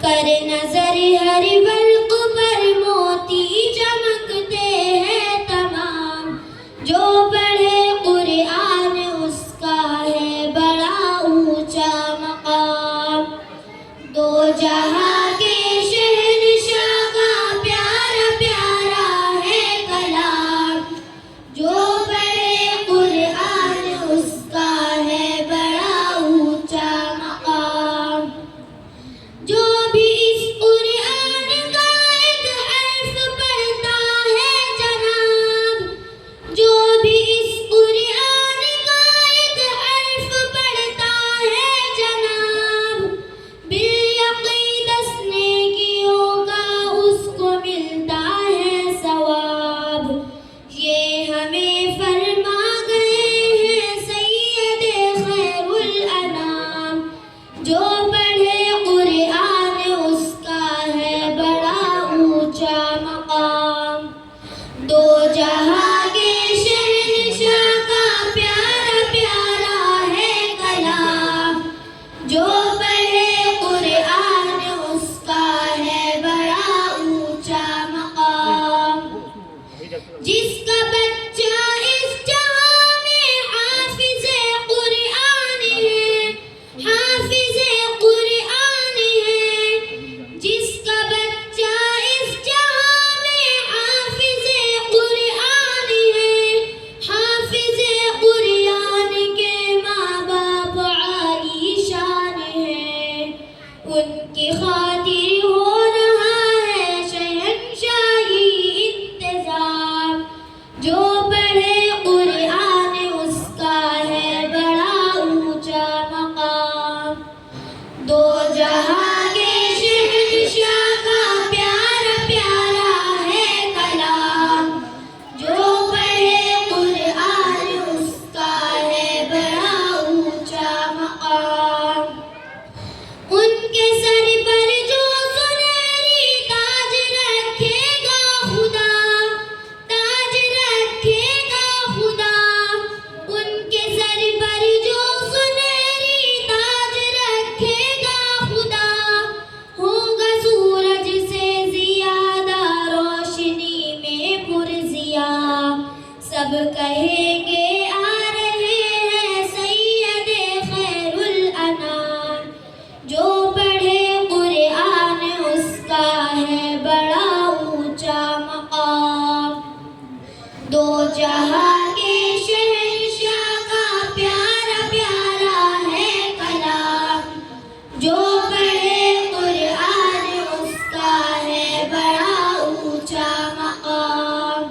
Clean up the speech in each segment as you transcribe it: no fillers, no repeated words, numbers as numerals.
پر نظر ہر برق پر موتی چمکتے ہیں تمام. جو پڑھے قرآن اس کا ہے بڑا اونچا مقام. دو جہاں کے شہنشاہ کا پیارا پیارا ہے کلام. جو پڑھے قرآن اس کا ہے بڑا اونچا مقام. جو بھی اس قرآن کا ایک حرف پڑھتا ہے جناب. جو بھی اس قرآن کا ایک حرف پڑھتا ہے جناب. بالیقین 10 نیکیوں کا اس کو ملتا ہے ثواب. یہ ہمیں فرما گئے ہیں سید خیر الانام. جو پڑھے قرآن اس کا ہے بڑا اونچا مقام. دو جہاں کے شہنشاہ کا پیارا پیارا ہے کلام. جو پڑھے قرآن اس کا ہے بڑا اونچا مقام. جس کا بچہ اس جہاں میں حافظ قرآن ہے، حافظ قرآن ہے. جس کا بچہ اس جہاں میں حافظ قرآن ہے، حافظ قرآن کے ماں باپ عالی شان ہے. ان کی خاطر ہو رہا ہے شہنشاہی انتظام. جو پڑھے قرآن اس کا ہے بڑا اونچا مقام. دو جہاں کے شہنشاہ کا پیارا پیارا ہے کلام. جو پڑھے قرآن اس کا ہے بڑا اونچا مقام. ان کے سر پر جو سنہری تاج رکھے گا خدا، تاج رکھے گا خدا. ان کے سر پر جو سنہری تاج رکھے گا خدا. ہوگا سورج سے زیادہ روشنی میں پرضیا. سب کہیں گے آ رہے ہیں سید خیر الانام. جو پڑھے قرآن اس کا ہے بڑا اونچا مقام. دو جہاں کے شہنشاہ کا پیارا پیارا ہے کلام. جو پڑھے قرآن اس کا ہے بڑا اونچا مقام.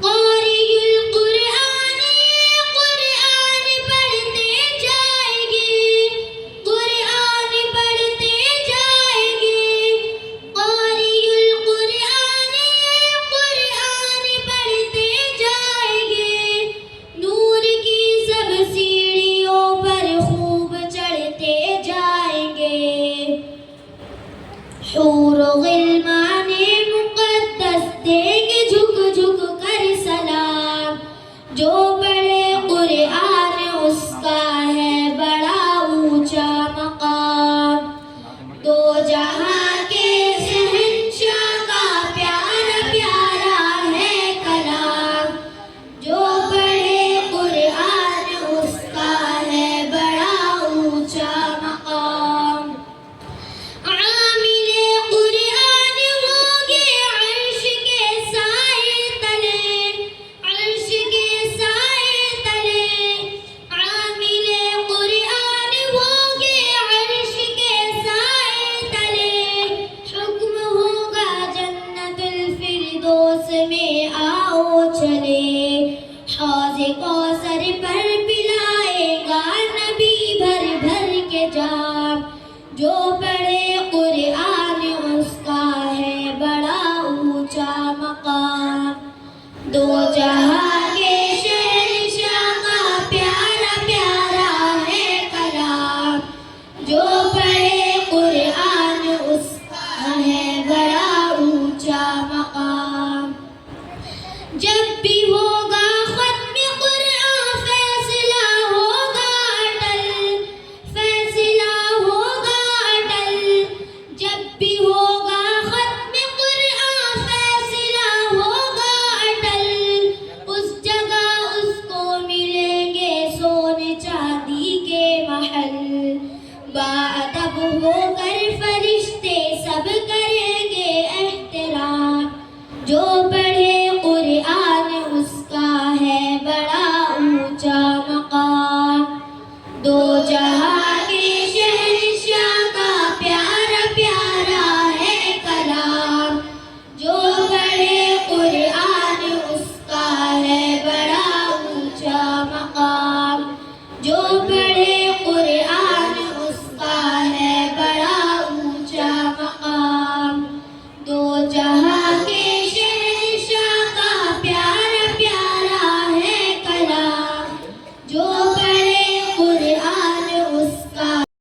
قاری القرآن یہ قرآن پڑھتے جائیں گے، قرآن پڑھتے جائیں گے. قاری القرآن یہ قرآن پڑھتے جائیں گے. نور کی سب سیڑھیوں پر خوب چڑھتے جائیں گے. حور و غلمان مقدس دیں گے جھک جھک کر سلام. جو پڑھے قرآن اس کا ہے بڑا اونچا مقام. دو جہاں کے شہنشاہ کا پیارا پیارا ہے کلام. جو پڑھے قرآن اس کا ہے بڑا اونچا مقام. عامل قرآن ہوں گے عرش کے سائے تلے، عرش کے سائے تلے. عامل قرآن ہوں گے عرش کے سائے تلے. حکم ہوگا جنت الفردوس میں آؤ چلے. حوض کوثر پر پلائے گا نبی بھر بھر کے جام. جو پڑھے قرآن اس کا ہے بڑا اونچا مقام. دو جہاں کے شہنشاہ کا پیارا پیارا ہے کلام. جو پڑھے قرآن اس کا ہے بڑا اونچا مقام. جب بھی ہوگا ختم قرآن فیصلہ ہوگا اٹل، فیصلہ ہوگا اٹل. جب جو